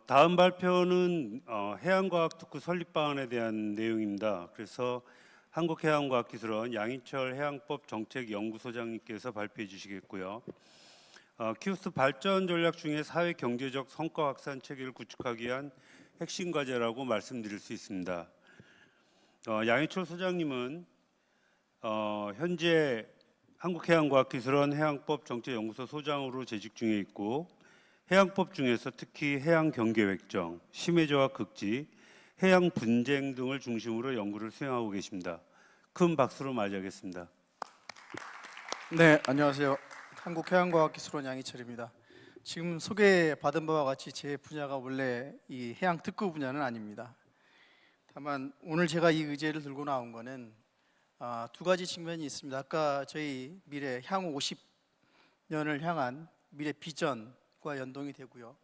다음 발표는 해양과학특구 설립 방안에 대한 내용입니다. 그래서 한국해양과학기술원 양희철 해양법 정책연구소장님께서 발표해 주시겠고요. 키우스트 발전 전략 중에 사회 경제적 성과 확산 체계를 구축하기 위한 핵심 과제라고 말씀드릴 수 있습니다. 양희철 소장님은 현재 한국해양과학기술원 해양법 정책연구소 소장으로 재직 중에 있고, 해양법 중에서 특히 해양 경계획정, 심해저하 극지, 해양 분쟁 등을 중심으로 연구를 수행하고 계십니다. 큰 박수로 맞이하겠습니다. 네, 안녕하세요. 한국해양과학기술원 양희철입니다. 지금 소개받은 바와 같이 제 분야가 원래 이 해양특구 분야는 아닙니다. 다만 오늘 제가 이 의제를 들고 나온 거는 두 가지 측면이 있습니다. 아까 저희 미래 향후 50년을 향한 미래 비전과 연동이 되고요.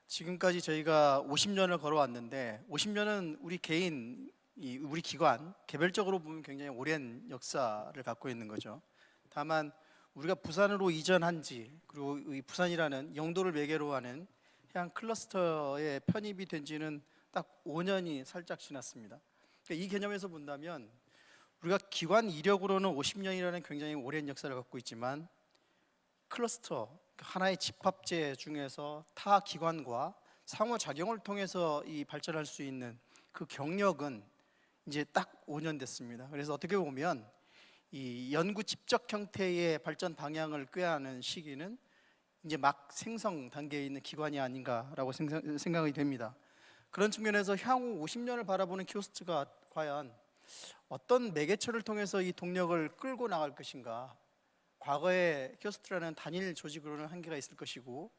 지금까지 저희가 50년을 걸어왔는데 50년은 우리 개인, 우리 기관 개별적으로 보면 굉장히 오랜 역사를 갖고 있는 거죠. 다만 우리가 부산으로 이전한 지, 그리고 이 부산이라는 영도를 매개로 하는 해양 클러스터에 편입이 된 지는 딱 5년이 살짝 지났습니다. 그러니까 이 개념에서 본다면 우리가 기관 이력으로는 50년이라는 굉장히 오랜 역사를 갖고 있지만 클러스터, 하나의 집합체 중에서 타 기관과 상호작용을 통해서 이 발전할 수 있는 그 경력은 이제 딱 5년 됐습니다. 그래서 어떻게 보면 이 연구 집적 형태의 발전 방향을 꾀하는 시기는 이제 막 생성 단계에 있는 기관이 아닌가라고 생각이 됩니다. 그런 측면에서 향후 50년을 바라보는 키오스트가 과연 어떤 매개체를 통해서 이 동력을 끌고 나갈 것인가. 과거에 키오스트라는 단일 조직으로는 한계가 있을 것이고,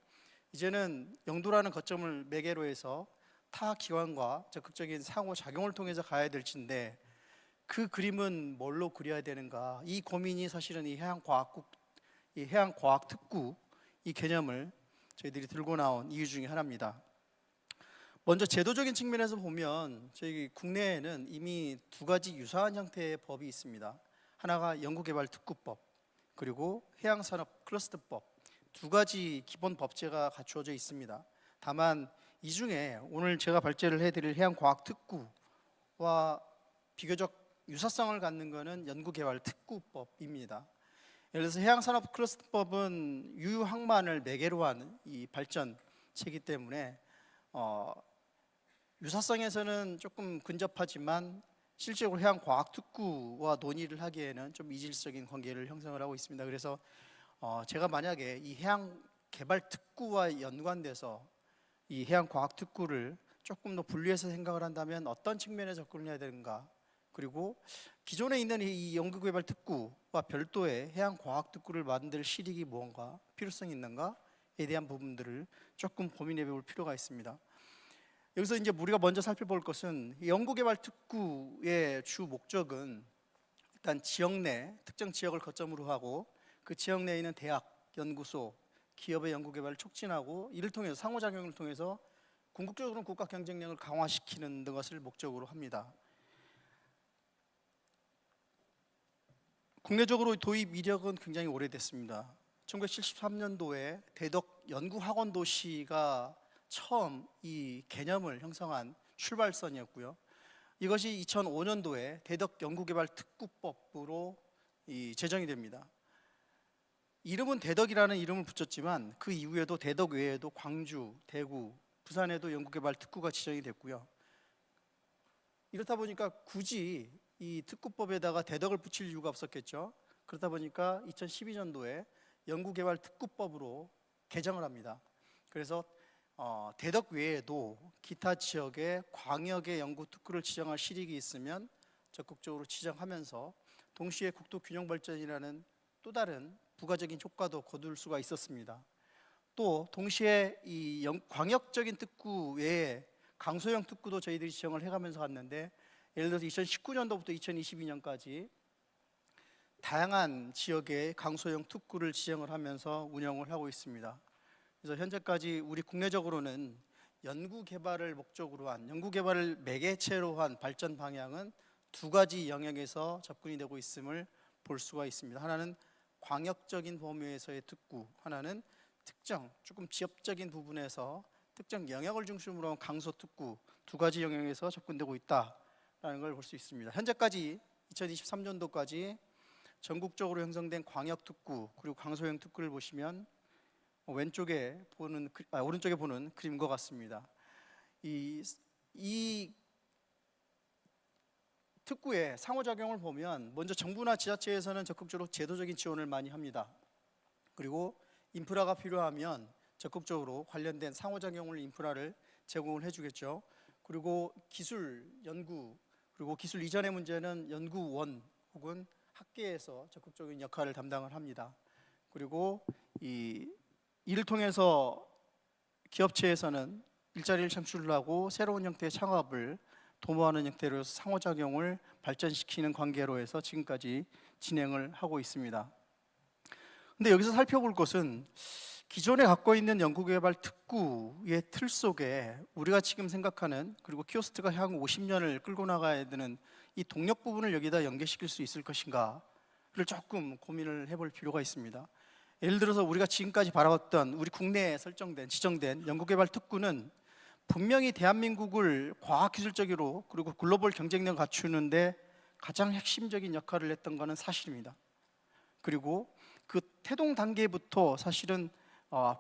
이제는 영도라는 거점을 매개로 해서 타 기관과 적극적인 상호작용을 통해서 가야 될진데, 그 그림은 뭘로 그려야 되는가. 이 고민이 사실은 이 해양과학특구 이 개념을 저희들이 들고 나온 이유 중에 하나입니다. 먼저 제도적인 측면에서 보면 저희 국내에는 이미 두 가지 유사한 형태의 법이 있습니다. 하나가 연구개발특구법, 그리고 해양산업 클러스터법, 두 가지 기본 법제가 갖추어져 있습니다. 다만 이 중에 오늘 제가 발제를 해드릴 해양과학특구와 비교적 유사성을 갖는 것은 연구개발특구법입니다. 예를 들어서 해양산업 클러스터법은 유항만을 매개로 하는 이 발전체이기 때문에 유사성에서는 조금 근접하지만 실제로 해양과학특구와 논의를 하기에는 좀 이질적인 관계를 형성을 하고 있습니다. 그래서 제가 만약에 이 해양개발특구와 연관돼서 이 해양과학특구를 조금 더 분리해서 생각을 한다면 어떤 측면에 접근을 해야 되는가, 그리고 기존에 있는 이 연구개발특구와 별도의 해양과학특구를 만들 실익이 무언가, 필요성이 있는가에 대한 부분들을 조금 고민해 볼 필요가 있습니다. 여기서 이제 우리가 먼저 살펴볼 것은 연구개발특구의 주 목적은 일단 지역 내 특정 지역을 거점으로 하고 그 지역 내에 있는 대학, 연구소, 기업의 연구개발을 촉진하고 이를 통해서 상호작용을 통해서 궁극적으로는 국가 경쟁력을 강화시키는 것을 목적으로 합니다. 국내적으로 도입 이력은 굉장히 오래됐습니다. 1973년도에 대덕 연구학원 도시가 처음 이 개념을 형성한 출발선이었고요. 이것이 2005년도에 대덕 연구개발특구법으로 제정이 됩니다. 이름은 대덕이라는 이름을 붙였지만 그 이후에도 대덕 외에도 광주, 대구, 부산에도 연구개발특구가 지정이 됐고요. 이렇다 보니까 굳이 이 특구법에다가 대덕을 붙일 이유가 없었겠죠. 그렇다 보니까 2012년도에 연구개발특구법으로 개정을 합니다. 그래서 대덕 외에도 기타 지역에 광역의 연구특구를 지정할 실익이 있으면 적극적으로 지정하면서 동시에 국토 균형 발전이라는 또 다른 부가적인 효과도 거둘 수가 있었습니다. 또 동시에 이 광역적인 특구 외에 강소형 특구도 저희들이 지정을 해가면서 갔는데, 예를 들어서 2019년도부터 2022년까지 다양한 지역의 강소형 특구를 지정을 하면서 운영을 하고 있습니다. 그래서 현재까지 우리 국내적으로는 연구개발을 목적으로 한, 연구개발을 매개체로 한 발전 방향은 두 가지 영역에서 접근이 되고 있음을 볼 수가 있습니다. 하나는 광역적인 범위에서의 특구, 하나는 특정 조금 지역적인 부분에서 특정 영역을 중심으로 한 강소 특구 두 가지 영역에서 접근되고 있다라는 걸 볼 수 있습니다. 현재까지 2023년도까지 전국적으로 형성된 광역 특구 그리고 강소형 특구를 보시면 오른쪽에 보는 그림과 같습니다. 이 특구의 상호작용을 보면 먼저 정부나 지자체에서는 적극적으로 제도적인 지원을 많이 합니다. 그리고 인프라가 필요하면 적극적으로 관련된 상호작용을 인프라를 제공을 해주겠죠. 그리고 기술 연구 그리고 기술 이전의 문제는 연구원 혹은 학계에서 적극적인 역할을 담당을 합니다. 그리고 이를 통해서 기업체에서는 일자리를 창출하고 새로운 형태의 창업을 도모하는 형태로 상호작용을 발전시키는 관계로 해서 지금까지 진행을 하고 있습니다. 근데 여기서 살펴볼 것은 기존에 갖고 있는 연구개발 특구의 틀 속에 우리가 지금 생각하는 그리고 키오스트가 향후 50년을 끌고 나가야 되는 이 동력 부분을 여기다 연계시킬 수 있을 것인가를 조금 고민을 해볼 필요가 있습니다. 예를 들어서 우리가 지금까지 바라봤던 우리 국내에 지정된 연구개발 특구는 분명히 대한민국을 과학기술적으로 그리고 글로벌 경쟁력을 갖추는데 가장 핵심적인 역할을 했던 것은 사실입니다. 그리고 그 태동 단계부터 사실은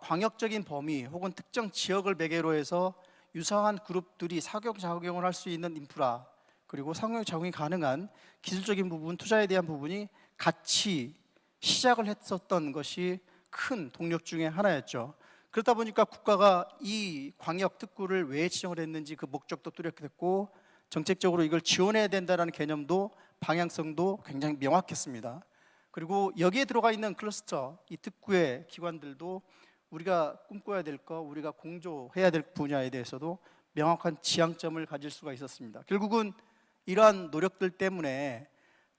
광역적인 범위 혹은 특정 지역을 매개로 해서 유사한 그룹들이 상호작용을 할 수 있는 인프라 그리고 상호작용이 가능한 기술적인 부분, 투자에 대한 부분이 같이 시작을 했었던 것이 큰 동력 중에 하나였죠. 그렇다 보니까 국가가 이 광역 특구를 왜 지정을 했는지 그 목적도 뚜렷했고 정책적으로 이걸 지원해야 된다는 개념도 방향성도 굉장히 명확했습니다. 그리고 여기에 들어가 있는 클러스터, 이 특구의 기관들도 우리가 꿈꿔야 될 거, 우리가 공조해야 될 분야에 대해서도 명확한 지향점을 가질 수가 있었습니다. 결국은 이러한 노력들 때문에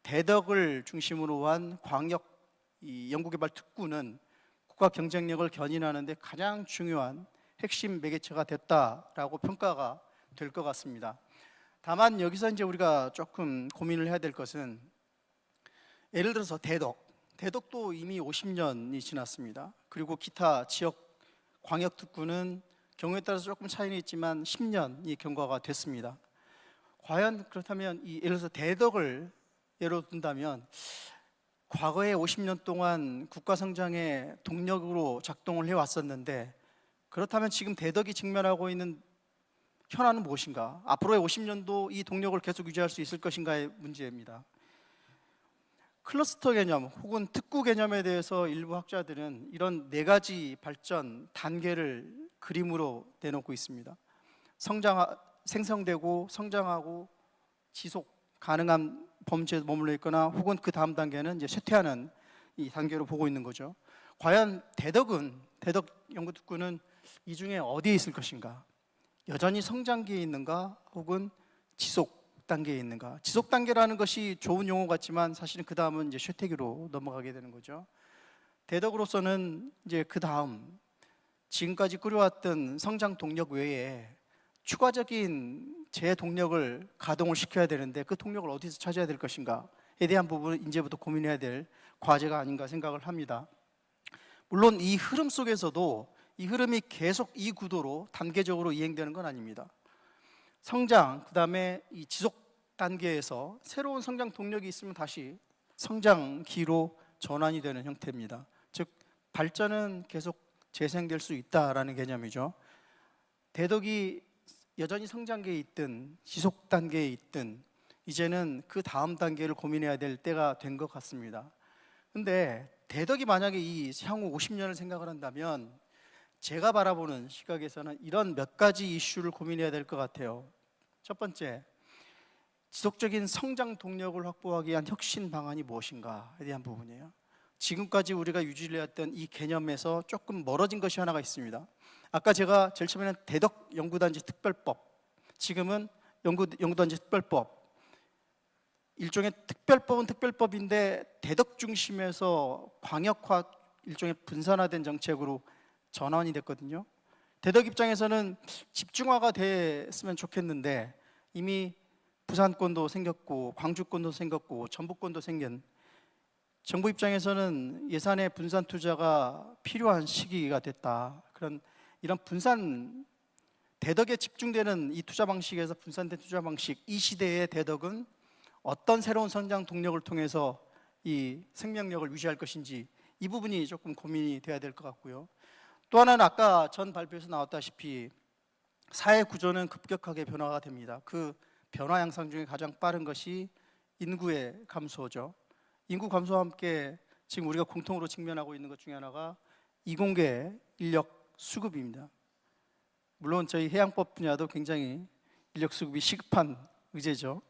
대덕을 중심으로 한 광역 연구개발 특구는 국가 경쟁력을 견인하는 데 가장 중요한 핵심 매개체가 됐다라고 평가가 될 것 같습니다. 다만 여기서 이제 우리가 조금 고민을 해야 될 것은 예를 들어서 대덕도 이미 50년이 지났습니다. 그리고 기타 지역 광역 특구는 경우에 따라서 조금 차이는 있지만 10년이 경과가 됐습니다. 과연 그렇다면 예를 들어서 대덕을 예로 든다면 과거에 50년 동안 국가 성장의 동력으로 작동을 해왔었는데 그렇다면 지금 대덕이 직면하고 있는 현안은 무엇인가? 앞으로의 50년도 이 동력을 계속 유지할 수 있을 것인가의 문제입니다. 클러스터 개념 혹은 특구 개념에 대해서 일부 학자들은 이런 네 가지 발전 단계를 그림으로 내놓고 있습니다. 생성되고 성장하고 지속 가능한 범주에 머물러 있거나 혹은 그 다음 단계는 이제 쇠퇴하는 이 단계로 보고 있는 거죠. 과연 대덕 연구특구는 이 중에 어디에 있을 것인가? 여전히 성장기에 있는가? 혹은 지속 단계에 있는가? 지속 단계라는 것이 좋은 용어 같지만 사실은 그 다음은 이제 쇠퇴기로 넘어가게 되는 거죠. 대덕으로서는 이제 그 다음 지금까지 꾸려왔던 성장 동력 외에 추가적인 재동력을 가동을 시켜야 되는데 그 동력을 어디서 찾아야 될 것인가에 대한 부분은 이제부터 고민해야 될 과제가 아닌가 생각을 합니다. 물론 이 흐름 속에서도 이 흐름이 계속 이 구도로 단계적으로 이행되는 건 아닙니다. 성장, 그 다음에 이 지속 단계에서 새로운 성장 동력이 있으면 다시 성장기로 전환이 되는 형태입니다. 즉 발전은 계속 재생될 수 있다라는 개념이죠. 대덕이 여전히 성장기에 있든 지속 단계에 있든 이제는 그 다음 단계를 고민해야 될 때가 된 것 같습니다. 근데 대덕이 만약에 이 향후 50년을 생각을 한다면 제가 바라보는 시각에서는 이런 몇 가지 이슈를 고민해야 될 것 같아요. 첫 번째, 지속적인 성장 동력을 확보하기 위한 혁신 방안이 무엇인가에 대한 부분이에요. 지금까지 우리가 유지해왔던 이 개념에서 조금 멀어진 것이 하나가 있습니다. 아까 제가 제일 처음에는 대덕 연구단지 특별법, 지금은 연구단지 특별법, 일종의 특별법은 특별법인데 대덕 중심에서 광역화 일종의 분산화된 정책으로 전환이 됐거든요. 대덕 입장에서는 집중화가 됐으면 좋겠는데 이미 부산권도 생겼고 광주권도 생겼고 전북권도 생긴, 정부 입장에서는 예산의 분산 투자가 필요한 시기가 됐다. 이런 분산 대덕에 집중되는 이 투자 방식에서 분산된 투자 방식, 이 시대의 대덕은 어떤 새로운 성장 동력을 통해서 이 생명력을 유지할 것인지, 이 부분이 조금 고민이 돼야 될 것 같고요. 또 하나는 아까 전 발표에서 나왔다시피 사회 구조는 급격하게 변화가 됩니다. 그 변화 양상 중에 가장 빠른 것이 인구의 감소죠. 인구 감소와 함께 지금 우리가 공통으로 직면하고 있는 것 중에 하나가 이공계 인력 수급입니다. 물론 저희 해양법 분야도 굉장히 인력 수급이 시급한 의제죠.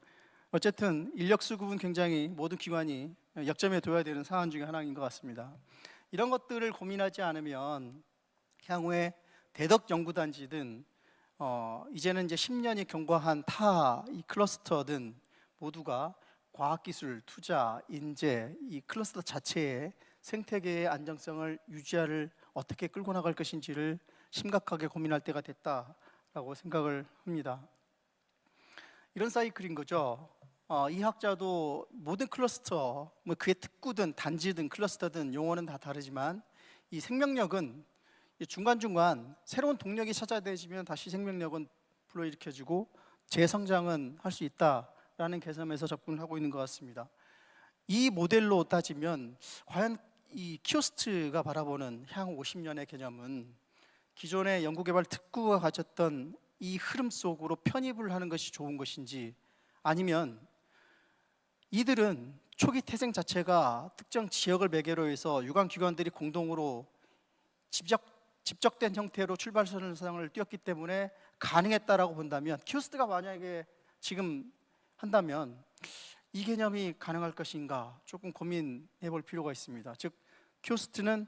어쨌든 인력 수급은 굉장히 모든 기관이 역점에 둬야 되는 사안 중에 하나인 것 같습니다. 이런 것들을 고민하지 않으면 향후에 대덕 연구단지든 이제는 이제 10년이 경과한 타 이 클러스터든 모두가 과학기술, 투자, 인재, 이 클러스터 자체의 생태계의 안정성을 유지를 어떻게 끌고 나갈 것인지를 심각하게 고민할 때가 됐다라고 생각을 합니다. 이런 사이클인 거죠. 이 학자도 모든 클러스터, 뭐 그게 특구든 단지든 클러스터든 용어는 다 다르지만 이 생명력은 중간중간 새로운 동력이 찾아내지면 다시 생명력은 불러일으켜지고 재성장은 할 수 있다라는 개념에서 접근하고 있는 것 같습니다. 이 모델로 따지면 과연 이 키오스트가 바라보는 향후 50년의 개념은 기존의 연구개발 특구가 가졌던 이 흐름 속으로 편입을 하는 것이 좋은 것인지, 아니면 이들은 초기 태생 자체가 특정 지역을 매개로 해서 유관기관들이 공동으로 집적된 형태로 출발선을 띄었기 때문에 가능했다라고 본다면, 키오스트가 만약에 지금 한다면 이 개념이 가능할 것인가 조금 고민해 볼 필요가 있습니다. 즉 키오스트는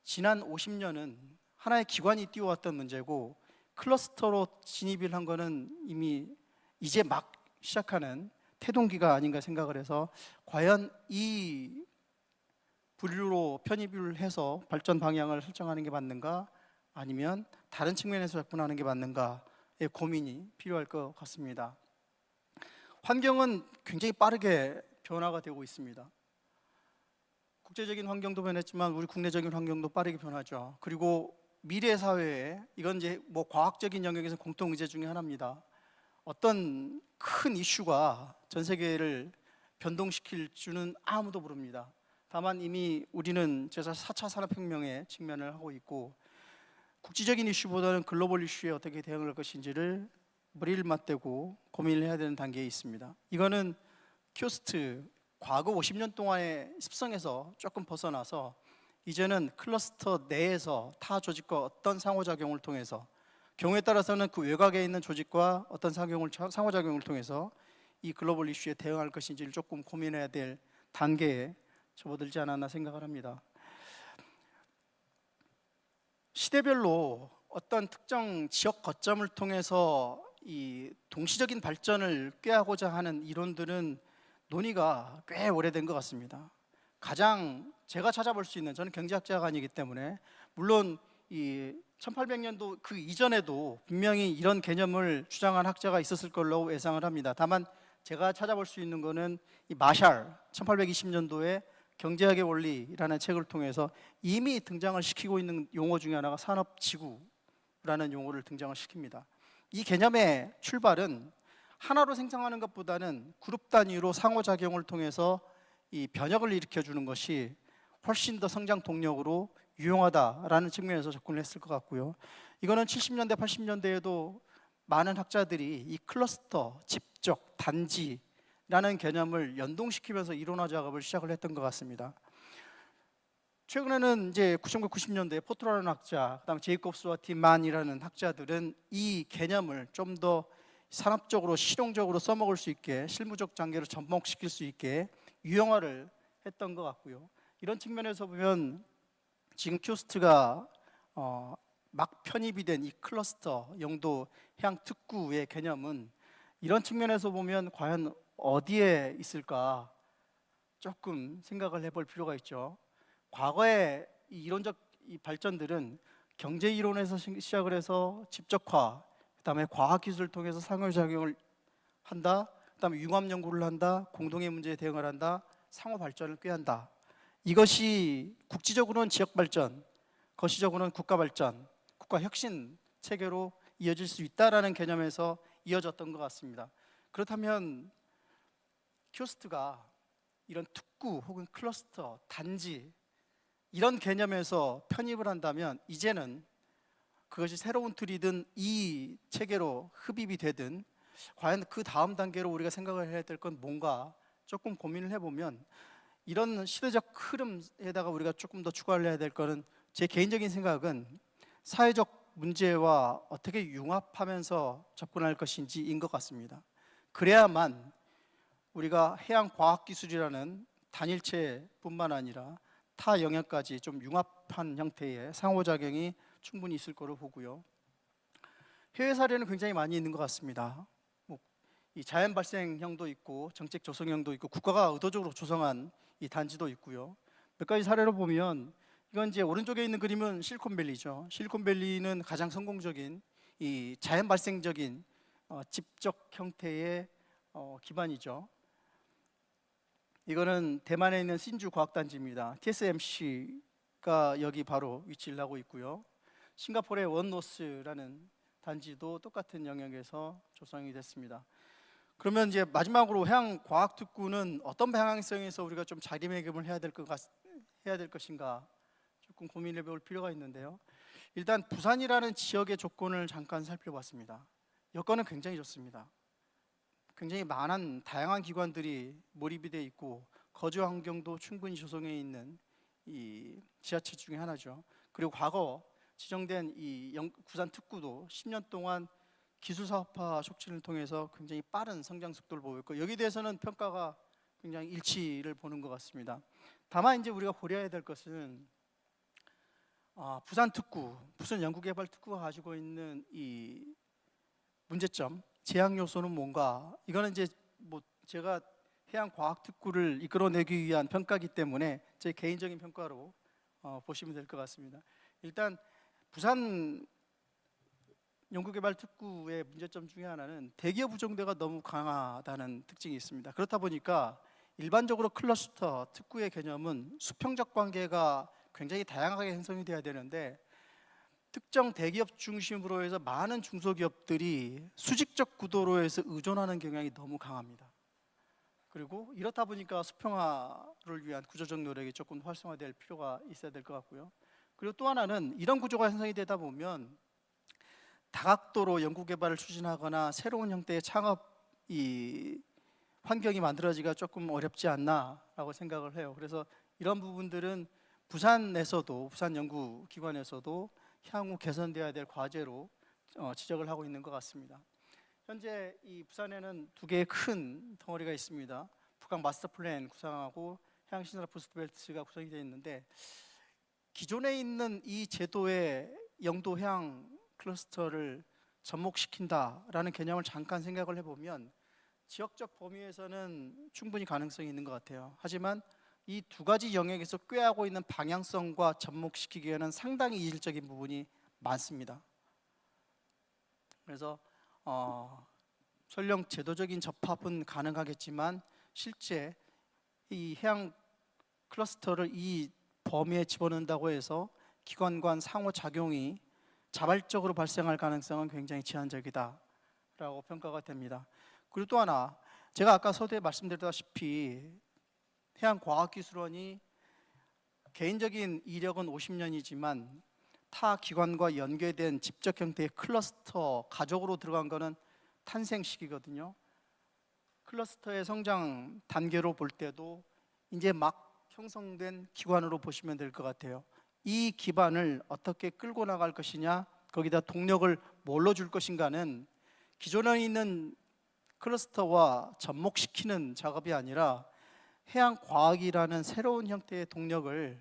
지난 50년은 하나의 기관이 띄워왔던 문제고, 클러스터로 진입을 한 거는 이미 이제 막 시작하는 태동기가 아닌가 생각을 해서, 과연 이 분류로 편입을 해서 발전 방향을 설정하는 게 맞는가, 아니면 다른 측면에서 접근하는 게 맞는가의 고민이 필요할 것 같습니다. 환경은 굉장히 빠르게 변화가 되고 있습니다. 국제적인 환경도 변했지만 우리 국내적인 환경도 빠르게 변하죠. 그리고 미래 사회에, 이건 이제 뭐 과학적인 영역에서 공통 의제 중에 하나입니다. 어떤 큰 이슈가 전 세계를 변동시킬 줄은 아무도 모릅니다. 다만 이미 우리는 제4차 산업혁명에 직면을 하고 있고, 국지적인 이슈보다는 글로벌 이슈에 어떻게 대응할 것인지를 머리를 맞대고 고민을 해야 되는 단계에 있습니다. 이거는 키오스트 과거 50년 동안의 습성에서 조금 벗어나서 이제는 클러스터 내에서 타 조직과 어떤 상호작용을 통해서, 경우에 따라서는 그 외곽에 있는 조직과 어떤 상호작용을 통해서 이 글로벌 이슈에 대응할 것인지를 조금 고민해야 될 단계에 접어들지 않았나 생각을 합니다. 시대별로 어떤 특정 지역 거점을 통해서 이 동시적인 발전을 꾀하고자 하는 이론들은 논의가 꽤 오래된 것 같습니다. 가장 제가 찾아볼 수 있는, 저는 경제학자가 아니기 때문에 물론 이 1800년도 그 이전에도 분명히 이런 개념을 주장한 학자가 있었을 걸로 예상을 합니다. 다만 제가 찾아볼 수 있는 거는 이 마샬 1820년도에 경제학의 원리라는 책을 통해서 이미 등장을 시키고 있는 용어 중에 하나가 산업지구라는 용어를 등장을 시킵니다. 이 개념의 출발은 하나로 생성하는 것보다는 그룹 단위로 상호작용을 통해서 이 변혁을 일으켜주는 것이 훨씬 더 성장 동력으로 유용하다라는 측면에서 접근을 했을 것 같고요. 이거는 70년대, 80년대에도 많은 학자들이 이 클러스터, 집적, 단지라는 개념을 연동시키면서 이론화 작업을 시작을 했던 것 같습니다. 최근에는 이제 1990년대에 포트라는 학자, 그다음 제이콥스와 팀만이라는 학자들은 이 개념을 좀 더 산업적으로 실용적으로 써먹을 수 있게, 실무적 단계로 접목시킬 수 있게 유형화를 했던 것 같고요. 이런 측면에서 보면 지금 키오스트가 막 편입이 된 이 클러스터 용도 해양 특구의 개념은 이런 측면에서 보면 과연 어디에 있을까 조금 생각을 해볼 필요가 있죠. 과거의 이 이론적 이 발전들은 경제 이론에서 시작을 해서 집적화, 그다음에 과학기술을 통해서 상호작용을 한다, 그다음에 융합 연구를 한다, 공동의 문제에 대응을 한다, 상호 발전을 꾀한다. 이것이 국지적으로는 지역 발전, 거시적으로는 국가 발전, 국가 혁신 체계로 이어질 수 있다라는 개념에서 이어졌던 것 같습니다. 그렇다면 키오스트가 이런 특구 혹은 클러스터, 단지 이런 개념에서 편입을 한다면 이제는 그것이 새로운 틀이든 이 체계로 흡입이 되든 과연 그 다음 단계로 우리가 생각을 해야 될 건 뭔가 조금 고민을 해보면 이런 시대적 흐름에다가 우리가 조금 더 추가를 해야 될 거는 제 개인적인 생각은 사회적 문제와 어떻게 융합하면서 접근할 것인지인 것 같습니다. 그래야만 우리가 해양과학기술이라는 단일체뿐만 아니라 타 영역까지 좀 융합한 형태의 상호작용이 충분히 있을 거로 보고요. 해외 사례는 굉장히 많이 있는 것 같습니다. 이 자연 발생형도 있고 정책 조성형도 있고 국가가 의도적으로 조성한 이 단지도 있고요. 몇 가지 사례로 보면 이건 이제 오른쪽에 있는 그림은 실리콘밸리죠. 실리콘밸리는 가장 성공적인 이 자연 발생적인 집적 형태의 기반이죠. 이거는 대만에 있는 신주 과학단지입니다. TSMC가 여기 바로 위치를 하고 있고요. 싱가포르의 원노스라는 단지도 똑같은 영역에서 조성이 됐습니다. 그러면 이제 마지막으로 해양과학특구는 어떤 방향성에서 우리가 좀 자리매김을 해야 될 것인가 조금 고민해 볼 필요가 있는데요. 일단 부산이라는 지역의 조건을 잠깐 살펴봤습니다. 여건은 굉장히 좋습니다. 굉장히 많은 다양한 기관들이 몰입이 돼 있고 거주 환경도 충분히 조성해 있는 이 지자체 중에 하나죠. 그리고 과거 지정된 이 부산 특구도 10년 동안 기술 사업화 촉진을 통해서 굉장히 빠른 성장 속도를 보였고 여기에 대해서는 평가가 굉장히 일치를 보는 것 같습니다. 다만 이제 우리가 고려해야 될 것은 부산 특구, 부산 연구개발 특구가 가지고 있는 이 문제점, 제약 요소는 뭔가? 이거는 이제 뭐 제가 해양과학특구를 이끌어내기 위한 평가이기 때문에 제 개인적인 평가로 보시면 될 것 같습니다. 일단 부산 연구개발특구의 문제점 중에 하나는 대기업 부정대가 너무 강하다는 특징이 있습니다. 그렇다 보니까 일반적으로 클러스터 특구의 개념은 수평적 관계가 굉장히 다양하게 형성이 돼야 되는데 특정 대기업 중심으로 해서 많은 중소기업들이 수직적 구도로 해서 의존하는 경향이 너무 강합니다. 그리고 이렇다 보니까 수평화를 위한 구조적 노력이 조금 활성화될 필요가 있어야 될 것 같고요. 그리고 또 하나는 이런 구조가 형성이 되다 보면 다각도로 연구개발을 추진하거나 새로운 형태의 창업 환경이 만들어지기가 조금 어렵지 않나라고 생각을 해요. 그래서 이런 부분들은 부산에서도 부산연구기관에서도 향후 개선돼야 될 과제로 지적을 하고 있는 것 같습니다. 현재 이 부산에는 두 개의 큰 덩어리가 있습니다. 북한 마스터 플랜 구상하고 해양신설 부스트벨트가 구성이 되어 있는데 기존에 있는 이 제도의 영도 해양 클러스터를 접목시킨다라는 개념을 잠깐 생각을 해보면 지역적 범위에서는 충분히 가능성이 있는 것 같아요. 하지만 이 두 가지 영역에서 꾀하고 있는 방향성과 접목시키기에는 상당히 이질적인 부분이 많습니다. 그래서 설령 제도적인 접합은 가능하겠지만 실제 이 해양 클러스터를 이 범위에 집어넣는다고 해서 기관 간 상호작용이 자발적으로 발생할 가능성은 굉장히 제한적이다라고 평가가 됩니다. 그리고 또 하나 제가 아까 서두에 말씀드렸다시피 해양과학기술원이 개인적인 이력은 50년이지만 타 기관과 연계된 집적 형태의 클러스터 가족으로 들어간 거는 탄생 시기거든요. 클러스터의 성장 단계로 볼 때도 이제 막 형성된 기관으로 보시면 될 것 같아요. 이 기반을 어떻게 끌고 나갈 것이냐, 거기다 동력을 뭘로 줄 것인가는 기존에 있는 클러스터와 접목시키는 작업이 아니라 해양과학이라는 새로운 형태의 동력을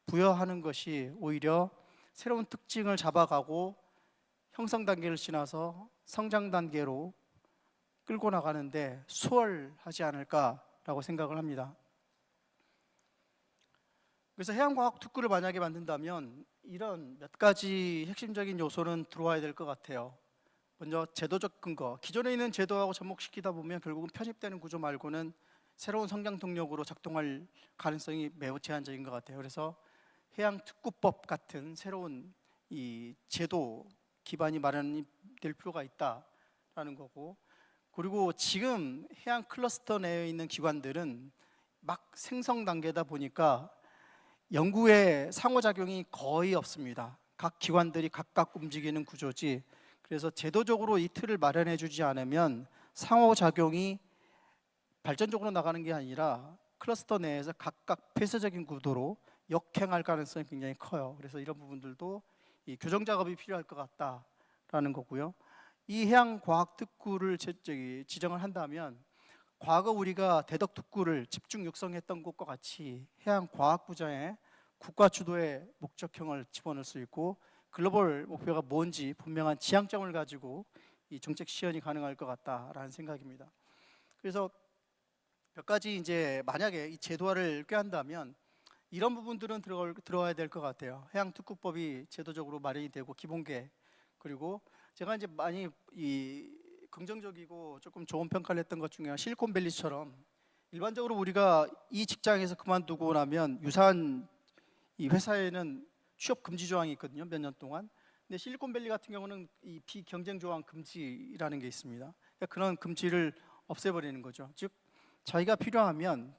부여하는 것이 오히려 새로운 특징을 잡아가고 형성 단계를 지나서 성장 단계로 끌고 나가는데 수월하지 않을까라고 생각을 합니다. 그래서 해양과학 특구를 만약에 만든다면 이런 몇 가지 핵심적인 요소는 들어와야 될 것 같아요. 먼저 제도적 근거, 기존에 있는 제도하고 접목시키다 보면 결국은 편입되는 구조 말고는 새로운 성장 동력으로 작동할 가능성이 매우 제한적인 것 같아요. 그래서 해양특구법 같은 새로운 이 제도 기반이 마련이 될 필요가 있다라는 거고, 그리고 지금 해양 클러스터 내에 있는 기관들은 막 생성 단계다 보니까 연구의 상호작용이 거의 없습니다. 각 기관들이 각각 움직이는 구조지. 그래서 제도적으로 이 틀을 마련해 주지 않으면 상호작용이 발전적으로 나가는 게 아니라 클러스터 내에서 각각 폐쇄적인 구도로 역행할 가능성이 굉장히 커요. 그래서 이런 부분들도 이 교정 작업이 필요할 것 같다라는 거고요. 이 해양과학특구를 지정을 한다면 과거 우리가 대덕특구를 집중 육성했던 것과 같이 해양과학 분야에 국가 주도의 목적형을 집어넣을 수 있고 글로벌 목표가 뭔지 분명한 지향점을 가지고 이 정책 시현이 가능할 것 같다라는 생각입니다. 그래서 몇 가지 이제 만약에 이 제도화를 꾀한다면 이런 부분들은 들어와야 될 것 같아요. 해양특구법이 제도적으로 마련이 되고 기본계, 그리고 제가 이제 많이 이 긍정적이고 조금 좋은 평가를 했던 것 중에 실리콘밸리처럼 일반적으로 우리가 이 직장에서 그만두고 나면 유사한 이 회사에는 취업 금지 조항이 있거든요. 몇 년 동안. 근데 실리콘밸리 같은 경우는 이 비경쟁 조항 금지라는 게 있습니다. 그러니까 그런 금지를 없애버리는 거죠. 즉 자기가 필요하면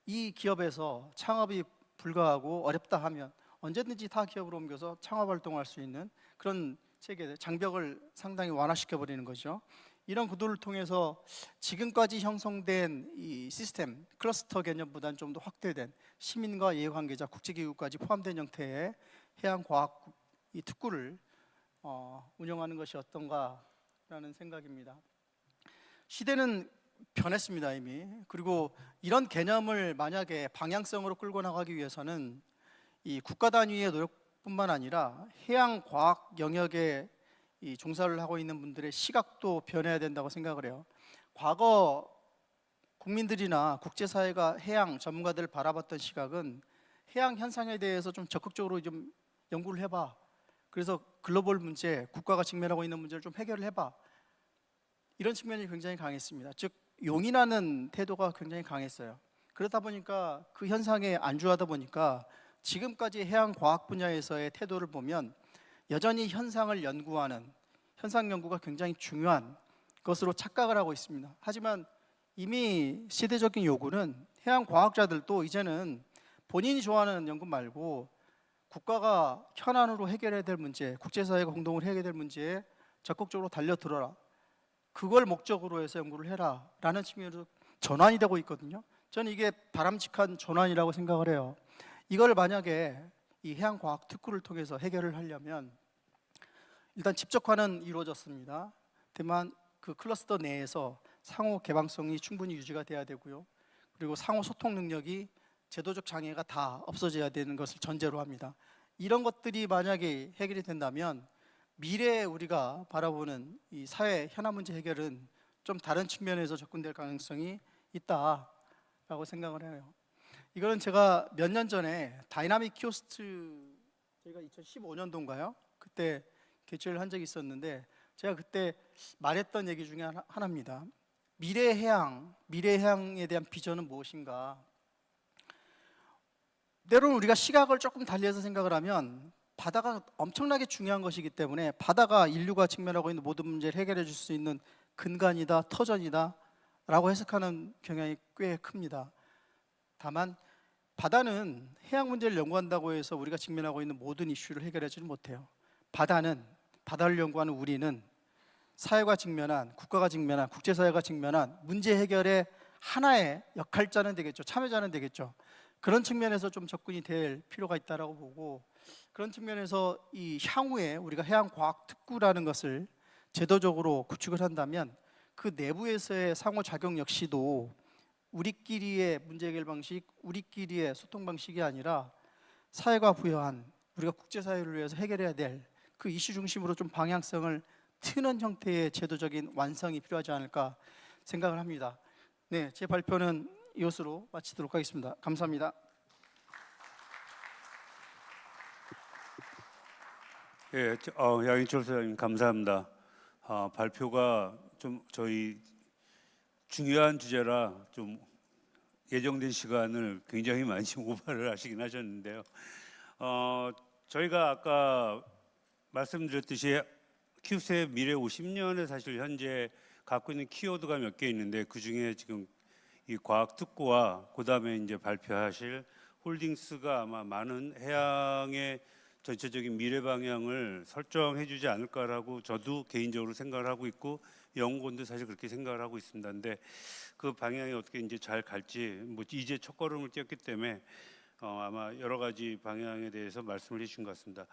이 기업에서 창업이 불가하고 어렵다 하면 언제든지 타 기업으로 옮겨서 창업 활동할 수 있는 그런 체계, 장벽을 상당히 완화시켜 버리는 거죠. 이런 구도를 통해서 지금까지 형성된 이 시스템, 클러스터 개념보다는 좀 더 확대된 시민과 이해관계자, 국제기구까지 포함된 형태의 해양과학 이 특구를 운영하는 것이 어떤가라는 생각입니다. 시대는 변했습니다 이미. 그리고 이런 개념을 만약에 방향성으로 끌고 나가기 위해서는 이 국가 단위의 노력뿐만 아니라 해양과학 영역에 이 종사를 하고 있는 분들의 시각도 변해야 된다고 생각을 해요. 과거 국민들이나 국제사회가 해양 전문가들을 바라봤던 시각은 해양 현상에 대해서 좀 적극적으로 좀 연구를 해봐. 그래서 글로벌 문제, 국가가 직면하고 있는 문제를 좀 해결을 해봐. 이런 측면이 굉장히 강했습니다. 즉 용인하는 태도가 굉장히 강했어요. 그러다 보니까 그 현상에 안주하다 보니까 지금까지 해양과학 분야에서의 태도를 보면 여전히 현상을 연구하는, 현상 연구가 굉장히 중요한 것으로 착각을 하고 있습니다. 하지만 이미 시대적인 요구는 해양과학자들도 이제는 본인이 좋아하는 연구 말고 국가가 현안으로 해결해야 될 문제, 국제사회가 공동으로 해결해야 될 문제에 적극적으로 달려들어라. 그걸 목적으로 해서 연구를 해라 라는 측면으로 전환이 되고 있거든요. 저는 이게 바람직한 전환이라고 생각을 해요. 이걸 만약에 이 해양과학 특구를 통해서 해결을 하려면 일단 집적화는 이루어졌습니다. 다만 그 클러스터 내에서 상호 개방성이 충분히 유지가 돼야 되고요. 그리고 상호 소통 능력이 제도적 장애가 다 없어져야 되는 것을 전제로 합니다. 이런 것들이 만약에 해결이 된다면 미래에 우리가 바라보는 이 사회 현안 문제 해결은 좀 다른 측면에서 접근될 가능성이 있다라고 생각을 해요. 이거는 제가 몇 년 전에 다이나믹 키오스트 저희가 2015년도인가요? 그때 개최를 한 적이 있었는데 제가 그때 말했던 얘기 중에 하나입니다. 미래 해양에 대한 비전은 무엇인가? 때로는 우리가 시각을 조금 달리해서 생각을 하면 바다가 엄청나게 중요한 것이기 때문에 바다가 인류가 직면하고 있는 모든 문제를 해결해 줄 수 있는 근간이다, 터전이다 라고 해석하는 경향이 꽤 큽니다. 다만 바다는 해양 문제를 연구한다고 해서 우리가 직면하고 있는 모든 이슈를 해결하지는 못해요. 바다를 연구하는 우리는 사회가 직면한, 국가가 직면한, 국제사회가 직면한 문제 해결의 하나의 역할자는 되겠죠. 참여자는 되겠죠. 그런 측면에서 좀 접근이 될 필요가 있다고 보고, 그런 측면에서 이 향후에 우리가 해양과학특구라는 것을 제도적으로 구축을 한다면 그 내부에서의 상호작용 역시도 우리끼리의 문제 해결 방식, 우리끼리의 소통 방식이 아니라 사회가 부여한, 우리가 국제사회를 위해서 해결해야 될 그 이슈 중심으로 좀 방향성을 트는 형태의 제도적인 완성이 필요하지 않을까 생각을 합니다. 네, 제 발표는 이것으로 마치도록 하겠습니다. 감사합니다. 예, 양인철 소장님 감사합니다. 발표가 좀 저희 중요한 주제라 좀 예정된 시간을 굉장히 많이 오버를 하시긴 하셨는데요. 저희가 아까 말씀드렸듯이 키우스의 미래 50년에 사실 현재 갖고 있는 키워드가 몇 개 있는데 그 중에 지금 이 과학 특구와 그다음에 이제 발표하실 홀딩스가 아마 많은 해양의 전체적인 미래 방향을 설정해 주지 않을까라고 저도 개인적으로 생각을 하고 있고 연구원도 사실 그렇게 생각을 하고 있습니다. 근데 그 방향이 어떻게 이제 잘 갈지 뭐 이제 첫걸음을 띄었기 때문에 아마 여러 가지 방향에 대해서 말씀을 해주신 것 같습니다.